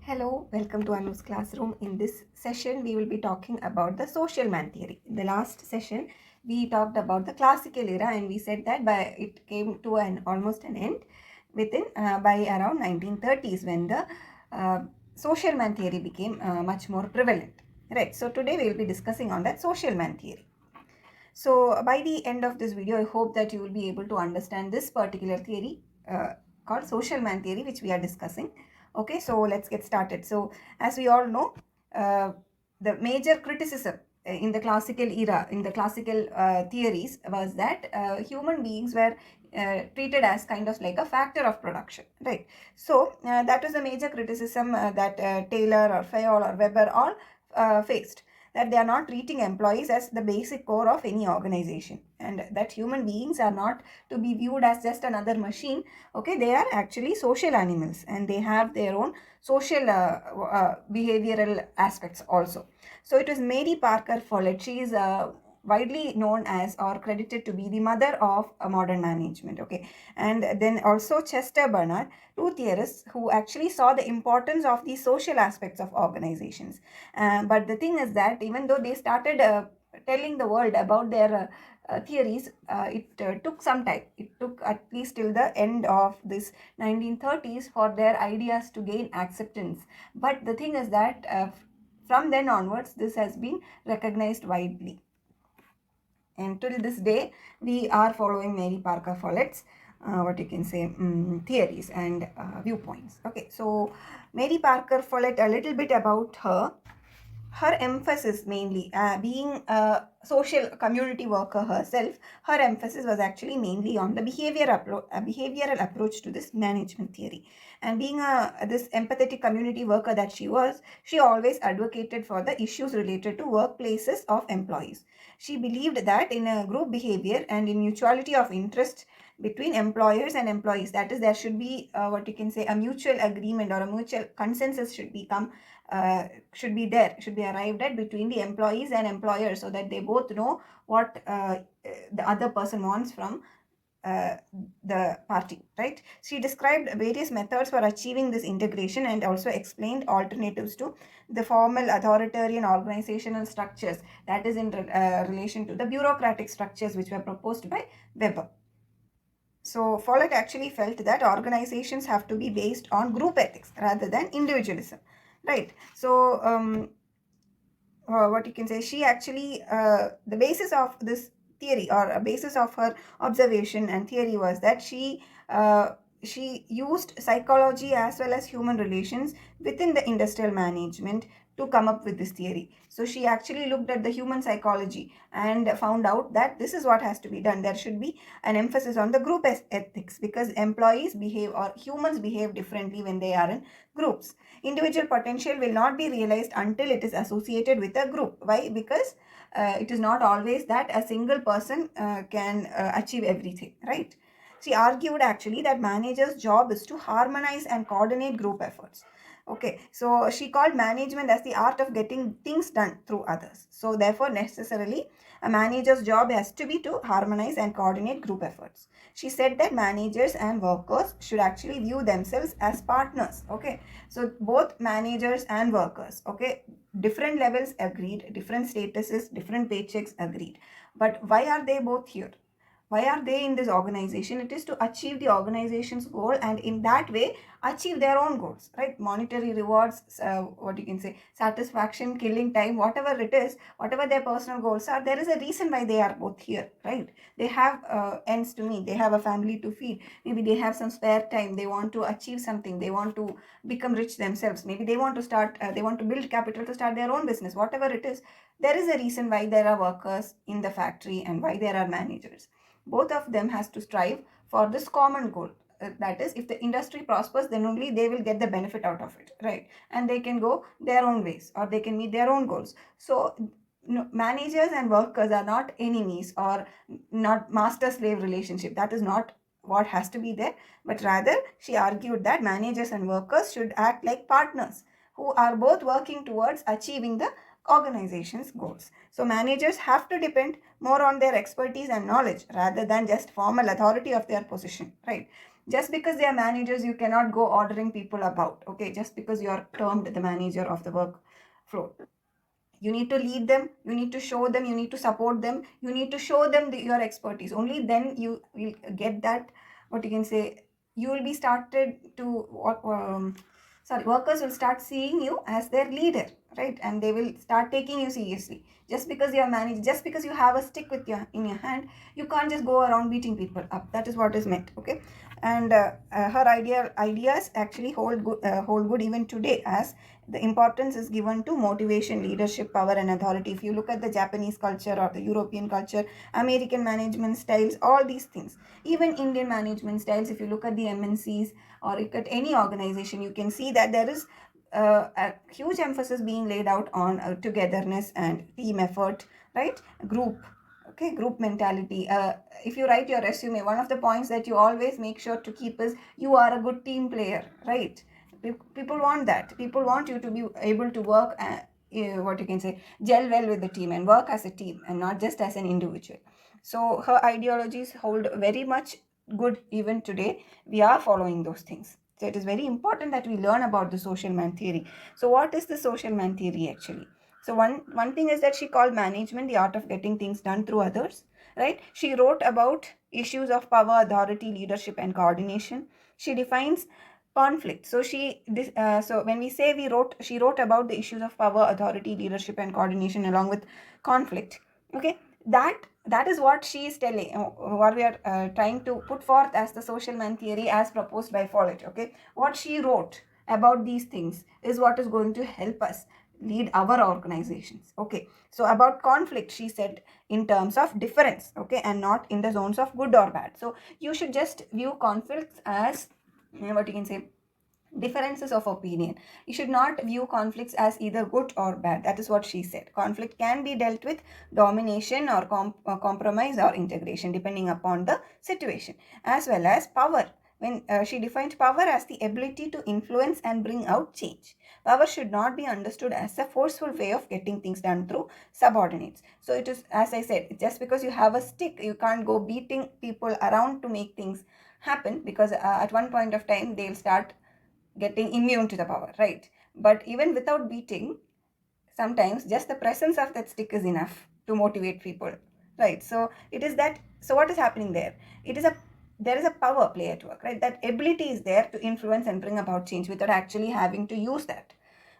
Hello, welcome to IGNOU's classroom. In this session, we will be talking about the social man theory. In the last session, we talked about the classical era and we said that it came to almost an end by around 1930s when the social man theory became much more prevalent. Right. So today we will be discussing on that social man theory. So by the end of this video, I hope that you will be able to understand this particular theory called social man theory, which we are discussing. Okay, so let's get started. So as we all know, the major criticism in the classical era, in the classical theories was that human beings were treated as kind of like a factor of production, right? So that was a major criticism that Taylor or Fayol or Weber all faced, that they are not treating employees as the basic core of any organization, and that human beings are not to be viewed as just another machine. Okay, they are actually social animals and they have their own social behavioral aspects also. So it was Mary Parker Follett. She is widely known as or credited to be the mother of modern management. Okay, and then also Chester Bernard, two theorists who actually saw the importance of the social aspects of organizations. But the thing is that even though they started telling the world about their theories, it took some time. It took at least till the end of this 1930s for their ideas to gain acceptance. But the thing is that from then onwards, this has been recognized widely. And till this day, we are following Mary Parker Follett's theories and viewpoints. Okay, so Mary Parker Follett, a little bit about her. Her emphasis, mainly being a social community worker herself, her emphasis was actually mainly on the behavioral approach to this management theory. And being this empathetic community worker that she was, she always advocated for the issues related to workplaces of employees. She believed that in a group behavior and in mutuality of interest between employers and employees, that is, there should be a mutual agreement or a mutual consensus should be arrived at between the employees and employers, so that they both know what the other person wants from the party, right? She described various methods for achieving this integration and also explained alternatives to the formal authoritarian organizational structures, that is in relation to the bureaucratic structures which were proposed by Weber. So Follett actually felt that organizations have to be based on group ethics rather than individualism, right? So she actually, the basis of this theory or a basis of her observation and theory was that she used psychology as well as human relations within the industrial management to come up with this theory. So she actually looked at the human psychology and found out that this is what has to be done. There should be an emphasis on the group ethics, because employees behave or humans behave differently when they are in groups. Individual potential will not be realized until it is associated with a group. Why? Because it is not always that a single person can achieve everything, right? She argued actually that managers' job is to harmonize and coordinate group efforts. Okay, so she called management as the art of getting things done through others. So therefore, necessarily, a manager's job has to be to harmonize and coordinate group efforts. She said that managers and workers should actually view themselves as partners. Okay, so both managers and workers, okay, different levels agreed, different statuses, different paychecks agreed. But why are they both here? Why are they in this organization? It is to achieve the organization's goal, and in that way achieve their own goals, right? Monetary rewards, satisfaction, killing time, whatever it is, whatever their personal goals are, there is a reason why they are both here, right? They have ends to meet, they have a family to feed, maybe they have some spare time, they want to achieve something, they want to become rich themselves, maybe they want to build capital to start their own business, whatever it is. There is a reason why there are workers in the factory and why there are managers. Both of them has to strive for this common goal. That is, if the industry prospers, then only they will get the benefit out of it, right? And they can go their own ways or they can meet their own goals. So managers and workers are not enemies or not master slave relationship. That is not what has to be there, but rather she argued that managers and workers should act like partners who are both working towards achieving the organization's goals. So managers have to depend more on their expertise and knowledge rather than just formal authority of their position, right? Just because they are managers, you cannot go ordering people about, okay, just because you are termed the manager of the work floor. You need to lead them, you need to show them, you need to support them, you need to show them your expertise. Only then you will get that, what you can say, you will be started to workers will start seeing you as their leader, right? And they will start taking you seriously. Just because you are managed, just because you have a stick with your in your hand, you can't just go around beating people up. That is what is meant, okay? And her ideas actually hold good even today, as the importance is given to motivation, leadership, power, and authority. If you look at the Japanese culture or the European culture, American management styles, all these things, even Indian management styles, if you look at the MNCs or look at any organization, you can see that there is a huge emphasis being laid out on togetherness and team effort, right? Group mentality. If you write your resume, one of the points that you always make sure to keep is you are a good team player, right? People want that. People want you to be able to work, what you can say, gel well with the team and work as a team and not just as an individual. So her ideologies hold very much good even today. We are following those things. So it is very important that we learn about the social man theory. So what is the social man theory actually? So one thing is that she called management the art of getting things done through others, right? She wrote about issues of power, authority, leadership, and coordination. She defines conflict. So so when we say she wrote about the issues of power, authority, leadership, and coordination along with conflict. Okay, that is what she is telling, what we are trying to put forth as the social man theory as proposed by Follett. Okay, what she wrote about these things is what is going to help us lead our organizations. Okay, so about conflict, she said in terms of difference, okay, and not in the zones of good or bad. So you should just view conflicts as, what you can say, differences of opinion. You should not view conflicts as either good or bad. That is what she said. Conflict can be dealt with domination or compromise or integration depending upon the situation. As well as power, when she defined power as the ability to influence and bring out change. Power should not be understood as a forceful way of getting things done through subordinates. So it is, as I said, just because you have a stick, you can't go beating people around to make things happen, because at one point of time they'll start getting immune to the power, right? But even without beating, sometimes just the presence of that stick is enough to motivate people, right? So it is that. So what is happening there? There is a power play at work, right? That ability is there to influence and bring about change without actually having to use that.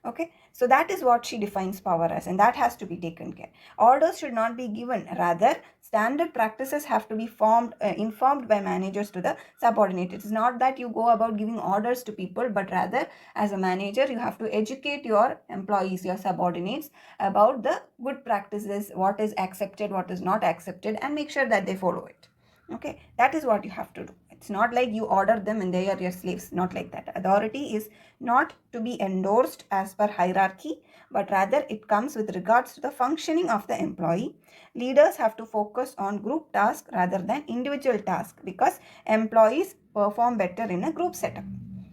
Okay, so that is what she defines power as, and that has to be taken care. Orders should not be given, rather standard practices have to be informed by managers to the subordinate. It is not that you go about giving orders to people, but rather as a manager you have to educate your employees, your subordinates, about the good practices, what is accepted, what is not accepted, and make sure that they follow it. Okay, that is what you have to do. It's not like you order them and they are your slaves. Not like that. Authority is not to be endorsed as per hierarchy, but rather it comes with regards to the functioning of the employee. Leaders have to focus on group tasks rather than individual tasks, because employees perform better in a group setup.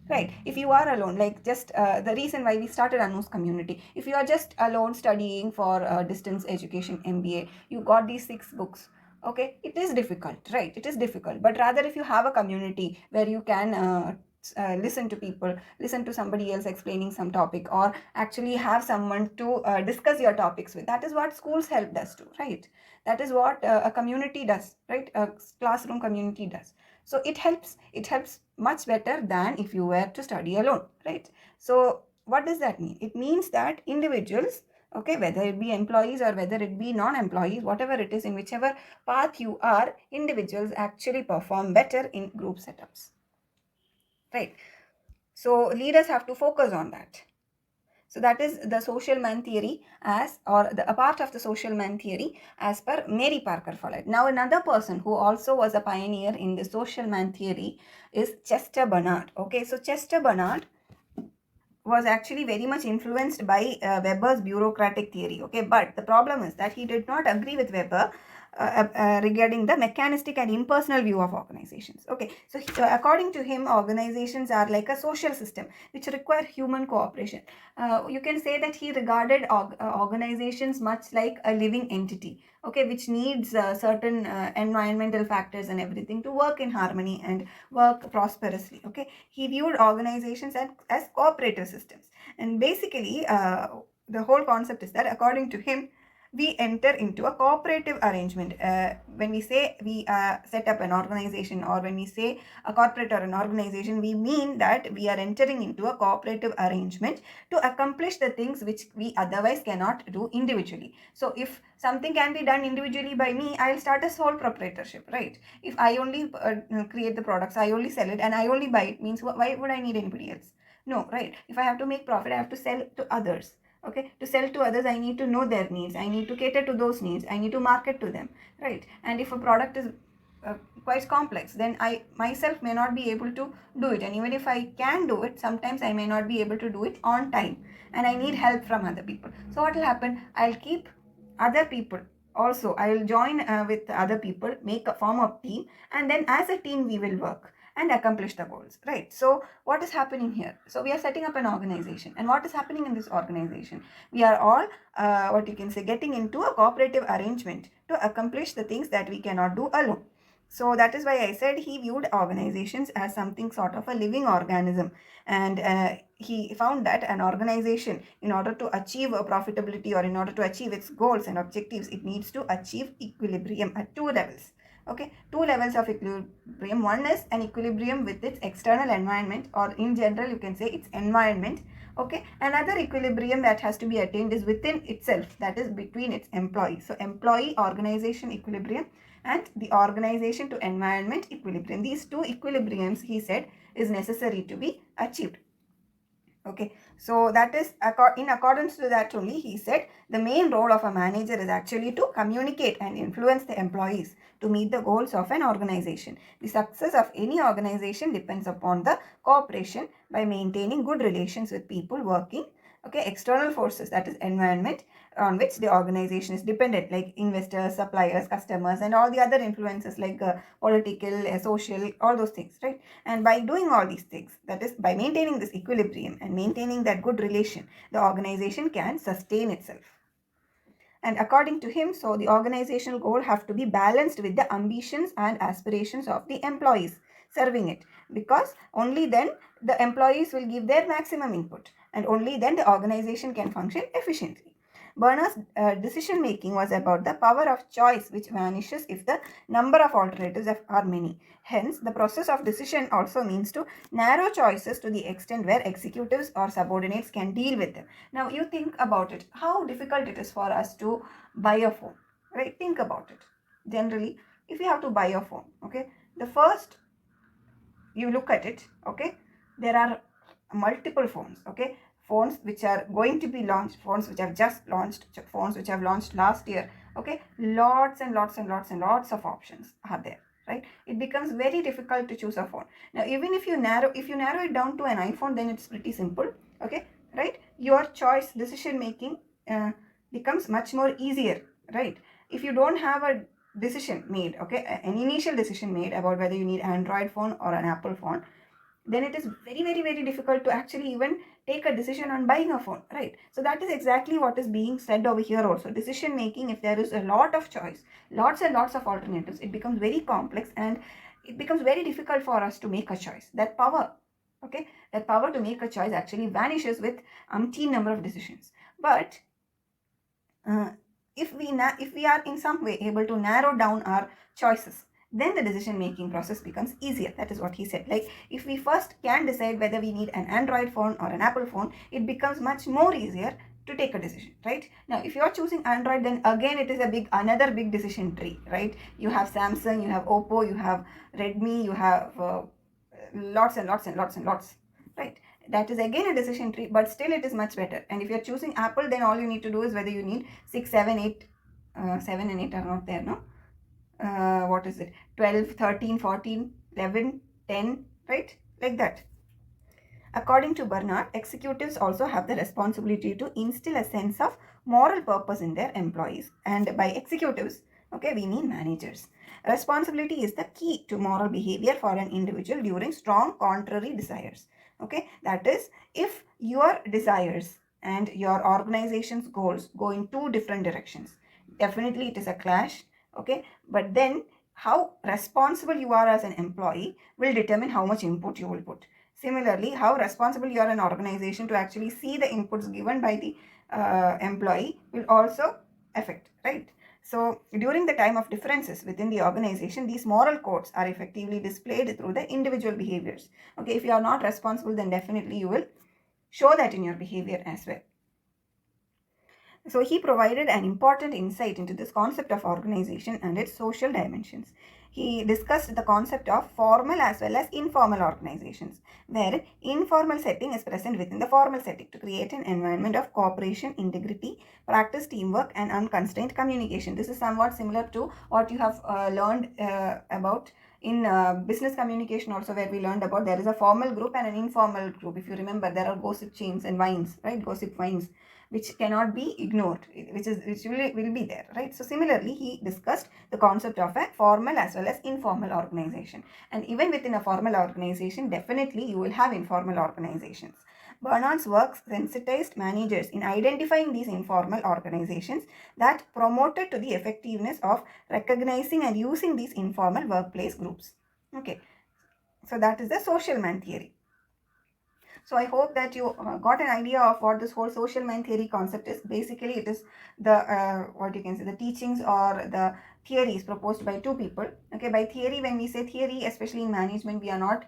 Right, if you are alone, like just the reason why we started IGNOU's community, if you are just alone studying for distance education MBA, you got these 6 books. Okay, it is difficult, right? It is difficult. But rather, if you have a community where you can listen to people, listen to somebody else explaining some topic, or actually have someone to discuss your topics with, that is what schools helped us to, right? That is what a community does, right? A classroom community does. So it helps much better than if you were to study alone, right? So what does that mean? It means that individuals, okay, whether it be employees or whether it be non-employees, whatever it is, in whichever path you are, individuals actually perform better in group setups, right? So leaders have to focus on that. So that is the social man theory, a part of the social man theory as per Mary Parker Follett. Now another person who also was a pioneer in the social man theory is Chester Bernard. Okay, so Chester Bernard was actually very much influenced by Weber's bureaucratic theory. Okay, but the problem is that he did not agree with Weber regarding the mechanistic and impersonal view of organizations. Okay, so according to him, organizations are like a social system which require human cooperation. You can say that he regarded organizations much like a living entity, okay, which needs certain environmental factors and everything to work in harmony and work prosperously. Okay, he viewed organizations as cooperative systems, and basically the whole concept is that according to him, we enter into a cooperative arrangement. When we say we set up an organization, or when we say a corporate or an organization, we mean that we are entering into a cooperative arrangement to accomplish the things which we otherwise cannot do individually. So if something can be done individually by me, I'll start a sole proprietorship, right? If I only create the products, I only sell it, and I only buy it, means why would I need anybody else? No, right? If I have to make profit, I have to sell to others. Okay, to sell to others, I need to know their needs, I need to cater to those needs, I need to market to them, right? And if a product is quite complex, then I myself may not be able to do it, and even if I can do it, sometimes I may not be able to do it on time, and I need help from other people. So what will happen, I'll keep other people also, I will join with other people, make a form of team, and then as a team we will work and accomplish the goals, right? So what is happening here? So we are setting up an organization, and what is happening in this organization? We are all what you can say, getting into a cooperative arrangement to accomplish the things that we cannot do alone. So that is why I said he viewed organizations as something sort of a living organism, and he found that an organization, in order to achieve a profitability, or in order to achieve its goals and objectives, it needs to achieve equilibrium at two levels. Okay, two levels of equilibrium. One is an equilibrium with its external environment, or in general you can say its environment. Okay, another equilibrium that has to be attained is within itself, that is between its employees. So employee organization equilibrium and the organization to environment equilibrium, these two equilibriums, he said, is necessary to be achieved. Okay, so that is in accordance to that only, he said the main role of a manager is actually to communicate and influence the employees to meet the goals of an organization. The success of any organization depends upon the cooperation by maintaining good relations with people working, okay, external forces, that is environment, on which the organization is dependent, like investors, suppliers, customers, and all the other influences like political, social, all those things, right? And by doing all these things, that is by maintaining this equilibrium and maintaining that good relation, the organization can sustain itself. And according to him, so the organizational goal have to be balanced with the ambitions and aspirations of the employees serving it, because only then the employees will give their maximum input, and only then the organization can function efficiently. Berners' decision making was about the power of choice, which vanishes if the number of alternatives are many. Hence, the process of decision also means to narrow choices to the extent where executives or subordinates can deal with them. Now, you think about it, how difficult it is for us to buy a phone, right? Think about it. Generally, if you have to buy a phone, okay, the first you look at it, okay, there are multiple phones, okay, phones which are going to be launched, phones which have just launched, phones which have launched last year, okay, lots and lots and lots and lots of options are there, right? It becomes very difficult to choose a phone. Now, even if you narrow it down to an iPhone, then it's pretty simple, okay, right? Your choice decision making becomes much more easier, right? If you don't have a decision made, okay, an initial decision made about whether you need Android phone or an Apple phone, then it is very, very, very difficult to actually even take a decision on buying a phone, right? So that is exactly what is being said over here also. Decision making, if there is a lot of choice, lots and lots of alternatives, it becomes very complex, and it becomes very difficult for us to make a choice. That power, okay, that power to make a choice actually vanishes with umpteen number of decisions. But if we are in some way able to narrow down our choices, then the decision making process becomes easier. That is what he said. Like, if we first can decide whether we need an Android phone or an Apple phone, it becomes much more easier to take a decision, right? Now, if you are choosing Android, then again it is another big decision tree, right? You have Samsung, you have Oppo, you have Redmi, you have lots and lots and lots and lots, right? That is again a decision tree, but still it is much better. And if you're choosing Apple, then all you need to do is whether you need 6, 7, 8, 7 and 8 are not there, no? What is it? 12, 13, 14, 11, 10, right? Like that. According to Bernard, executives also have the responsibility to instill a sense of moral purpose in their employees. And by executives, Okay, we mean managers. Responsibility is the key to moral behavior for an individual during strong contrary desires. Okay, that is, if your desires and your organization's goals go in two different directions, definitely it is a clash. Okay, but then how responsible you are as an employee will determine how much input you will put. Similarly, how responsible you are an organization to actually see the inputs given by the employee will also affect, right? So during the time of differences within the organization, these moral codes are effectively displayed through the individual behaviors. Okay, if you are not responsible, then definitely you will show that in your behavior as well. So he provided an important insight into this concept of organization and its social dimensions. He discussed the concept of formal as well as informal organizations, where informal setting is present within the formal setting to create an environment of cooperation, integrity, practice teamwork, and unconstrained communication. This is somewhat similar to what you have learned about in business communication also, where we learned about there is a formal group and an informal group. If you remember, there are gossip chains and vines, right? Gossip vines, which cannot be ignored, which will be there, right? So similarly, he discussed the concept of a formal as well as informal organization. And even within a formal organization, definitely you will have informal organizations. Bernard's work sensitized managers in identifying these informal organizations that promoted to the effectiveness of recognizing and using these informal workplace groups. Okay, so that is the social man theory. So I hope that you got an idea of what this whole social mind theory concept is. Basically, it is the what you can say, the teachings or the theories proposed by two people. Okay, by theory, when we say theory, especially in management, we are not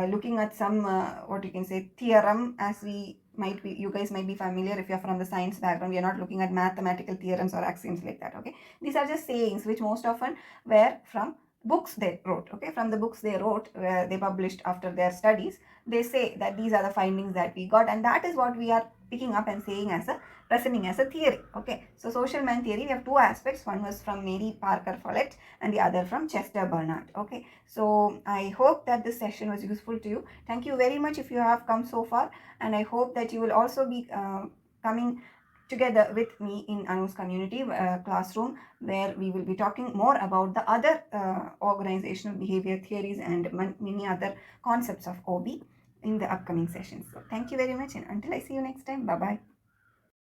looking at some what you can say theorem, as we might be, you guys might be familiar if you're from the science background. We are not looking at mathematical theorems or axioms like that. Okay, these are just sayings which most often were from books they wrote. Okay, from the books they wrote, where they published after their studies, they say that these are the findings that we got, and that is what we are picking up and saying as a presenting as a theory. Okay, so social man theory, we have two aspects. One was from Mary Parker Follett and the other from Chester Bernard. Okay, so I hope that this session was useful to you. Thank you very much if you have come so far, and I hope that you will also be coming together with me in IGNOU's community classroom, where we will be talking more about the other organizational behavior theories and many other concepts of OB in the upcoming sessions. So thank you very much, and until I see you next time, bye bye.